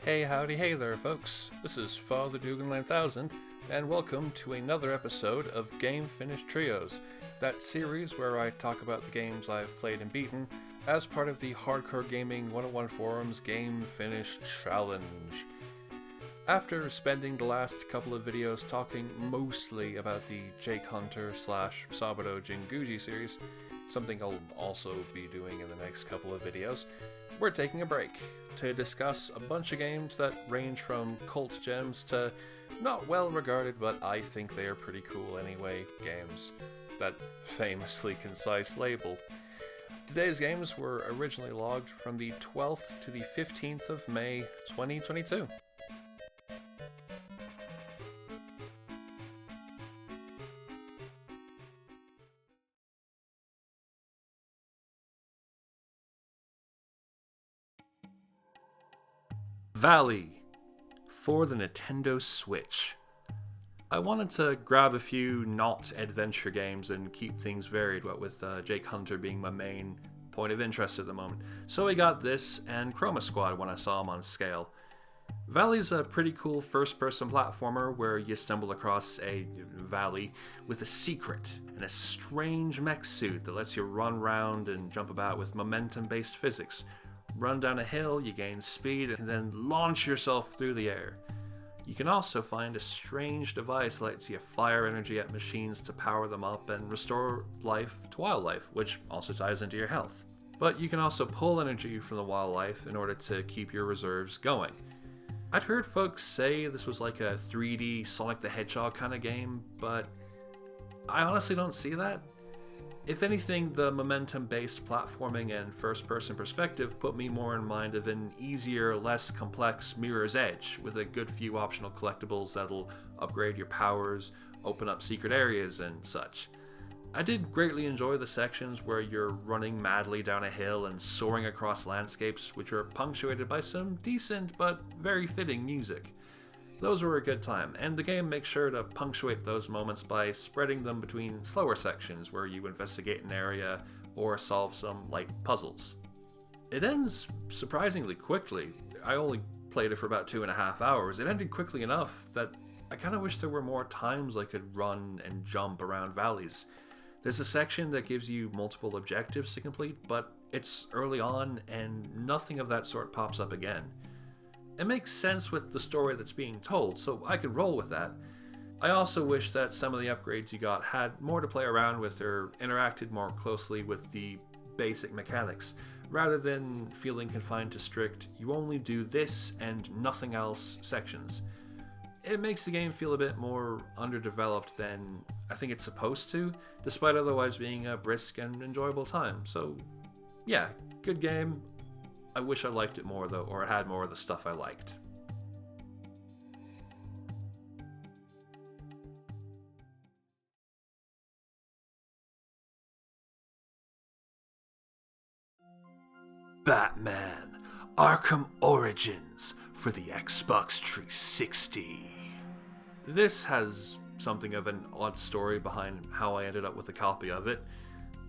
Hey howdy hey there folks, this is Father Dugan 9000 and welcome to another episode of Game Finish Trios, that series where I talk about the games I've played and beaten as part of the Hardcore Gaming 101 Forums Game Finish Challenge. After spending the last couple of videos talking mostly about the Jake Hunter / Saburo Jinguji series, something I'll also be doing in the next couple of videos, we're taking a break to discuss a bunch of games that range from cult gems to not well regarded but I think they are pretty cool anyway games. That famously concise label. Today's games were originally logged from the 12th to the 15th of May 2022. Valley for the Nintendo Switch. I wanted to grab a few not adventure games and keep things varied, what with Jake Hunter being my main point of interest at the moment. So I got this and Chroma Squad when I saw them on scale. Valley's a pretty cool first-person platformer where you stumble across a valley with a secret and a strange mech suit that lets you run around and jump about with momentum-based physics. Run down a hill, you gain speed, and then launch yourself through the air. You can also find a strange device that lets you fire energy at machines to power them up and restore life to wildlife, which also ties into your health. But you can also pull energy from the wildlife in order to keep your reserves going. I'd heard folks say this was like a 3D Sonic the Hedgehog kind of game, but I honestly don't see that. If anything, the momentum-based platforming and first-person perspective put me more in mind of an easier, less complex Mirror's Edge, with a good few optional collectibles that'll upgrade your powers, open up secret areas, and such. I did greatly enjoy the sections where you're running madly down a hill and soaring across landscapes, which are punctuated by some decent but very fitting music. Those were a good time, and the game makes sure to punctuate those moments by spreading them between slower sections where you investigate an area or solve some light puzzles. It ends surprisingly quickly. I only played it for about 2.5 hours. It ended quickly enough that I kind of wish there were more times I could run and jump around valleys. There's a section that gives you multiple objectives to complete, but it's early on and nothing of that sort pops up again. It makes sense with the story that's being told, so I could roll with that. I also wish that some of the upgrades you got had more to play around with or interacted more closely with the basic mechanics, rather than feeling confined to strict, you only do this and nothing else sections. It makes the game feel a bit more underdeveloped than I think it's supposed to, despite otherwise being a brisk and enjoyable time. So yeah, good game. I wish I liked it more though, or it had more of the stuff I liked. Batman Arkham Origins for the Xbox 360. This has something of an odd story behind how I ended up with a copy of it.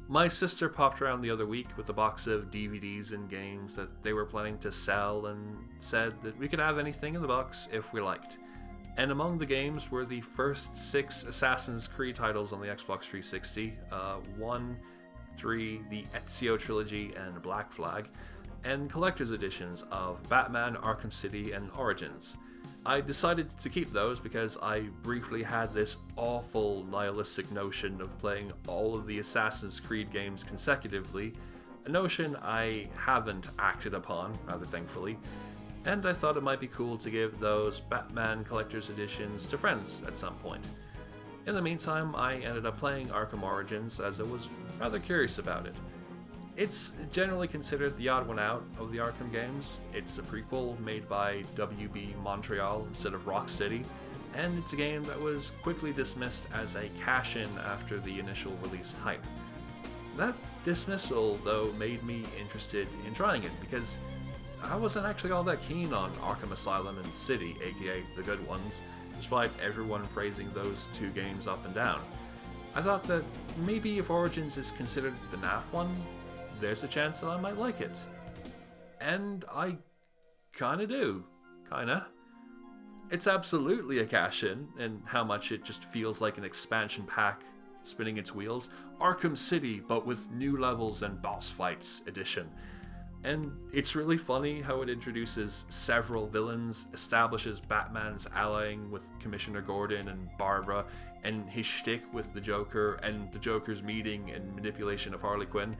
My sister popped around the other week with a box of DVDs and games that they were planning to sell and said that we could have anything in the box if we liked. And among the games were the first 6 Assassin's Creed titles on the Xbox 360, 1, 3, the Ezio Trilogy and Black Flag, and collector's editions of Batman Arkham City and Origins. I decided to keep those because I briefly had this awful nihilistic notion of playing all of the Assassin's Creed games consecutively, a notion I haven't acted upon, rather thankfully, and I thought it might be cool to give those Batman Collector's Editions to friends at some point. In the meantime, I ended up playing Arkham Origins as I was rather curious about it. It's generally considered the odd one out of the Arkham games. It's a prequel made by WB Montreal instead of Rocksteady, and it's a game that was quickly dismissed as a cash-in after the initial release hype. That dismissal, though, made me interested in trying it, because I wasn't actually all that keen on Arkham Asylum and City, aka the good ones, despite everyone praising those two games up and down. I thought that maybe if Origins is considered the NAF one, there's a chance that I might like it. And I kinda do. kinda. It's absolutely a cash-in, and how much it just feels like an expansion pack spinning its wheels. Arkham City, but with new levels and boss fights edition. And it's really funny how it introduces several villains, establishes Batman's allying with Commissioner Gordon and Barbara, and his shtick with the Joker, and the Joker's meeting and manipulation of Harley Quinn,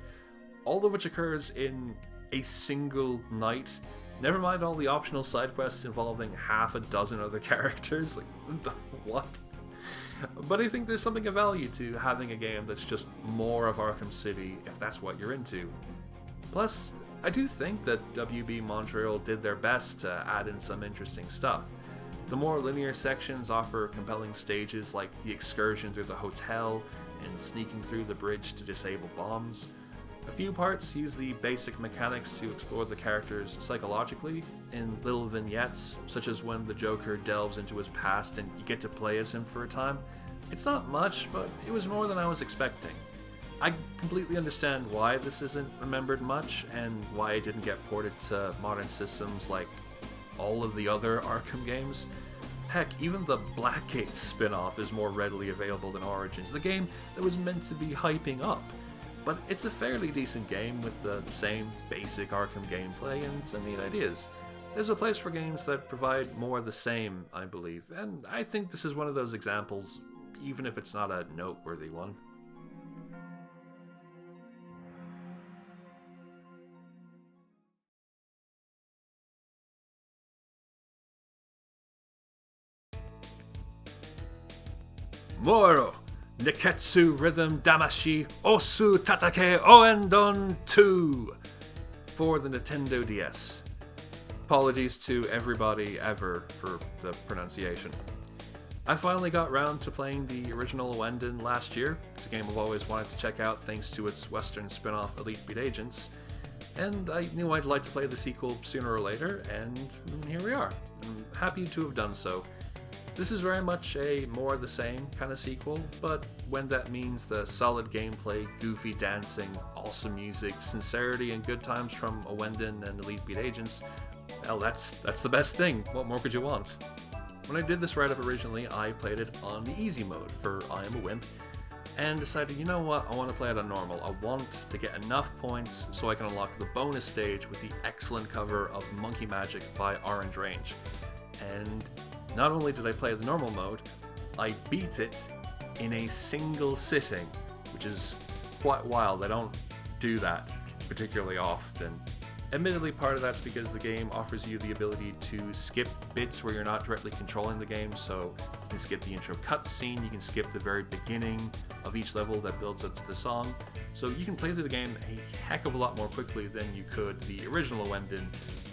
all of which occurs in a single night. Never mind all the optional side quests involving half a dozen other characters. Like, what? But I think there's something of value to having a game that's just more of Arkham City, if that's what you're into. Plus, I do think that WB Montreal did their best to add in some interesting stuff. The more linear sections offer compelling stages like the excursion through the hotel and sneaking through the bridge to disable bombs. A few parts use the basic mechanics to explore the characters psychologically in little vignettes, such as when the Joker delves into his past and you get to play as him for a time. It's not much, but it was more than I was expecting. I completely understand why this isn't remembered much, and why it didn't get ported to modern systems like all of the other Arkham games. Heck, even the Blackgate spin-off is more readily available than Origins, the game that was meant to be hyping up. But it's a fairly decent game with the same basic Arkham gameplay and some neat ideas. There's a place for games that provide more of the same, I believe, and I think this is one of those examples, even if it's not a noteworthy one. Moero, Nekketsu Rhythm Damashii Osu Tatakae Ouendan 2 for the Nintendo DS. Apologies to everybody ever for the pronunciation. I finally got round to playing the original Ouendan last year. It's a game I've always wanted to check out thanks to its Western spin-off Elite Beat Agents, and I knew I'd like to play the sequel sooner or later, and here we are. I'm happy to have done so. This is very much a more of the same kind of sequel, but when that means the solid gameplay, goofy dancing, awesome music, sincerity, and good times from Ouendan and Elite Beat Agents, well, that's the best thing. What more could you want? When I did this write-up originally, I played it on the easy mode for I Am a Wimp, and decided, you know what, I want to play it on normal. I want to get enough points so I can unlock the bonus stage with the excellent cover of Monkey Magic by Orange Range. And not only did I play the normal mode, I beat it in a single sitting, which is quite wild. I don't do that particularly often. Admittedly, part of that's because the game offers you the ability to skip bits where you're not directly controlling the game, so you can skip the intro cutscene, you can skip the very beginning of each level that builds up to the song, so you can play through the game a heck of a lot more quickly than you could the original Ouendan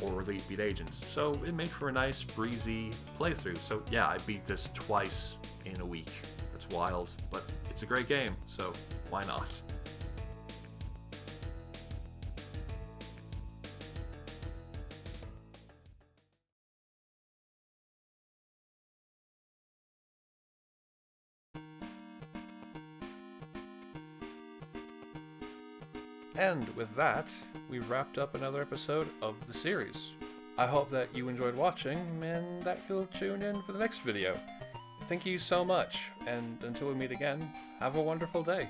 or Elite Beat Agents, so it made for a nice, breezy playthrough. So yeah, I beat this twice in a week. That's wild, but it's a great game, so why not? And with that, we've wrapped up another episode of the series. I hope that you enjoyed watching, and that you'll tune in for the next video. Thank you so much, and until we meet again, have a wonderful day.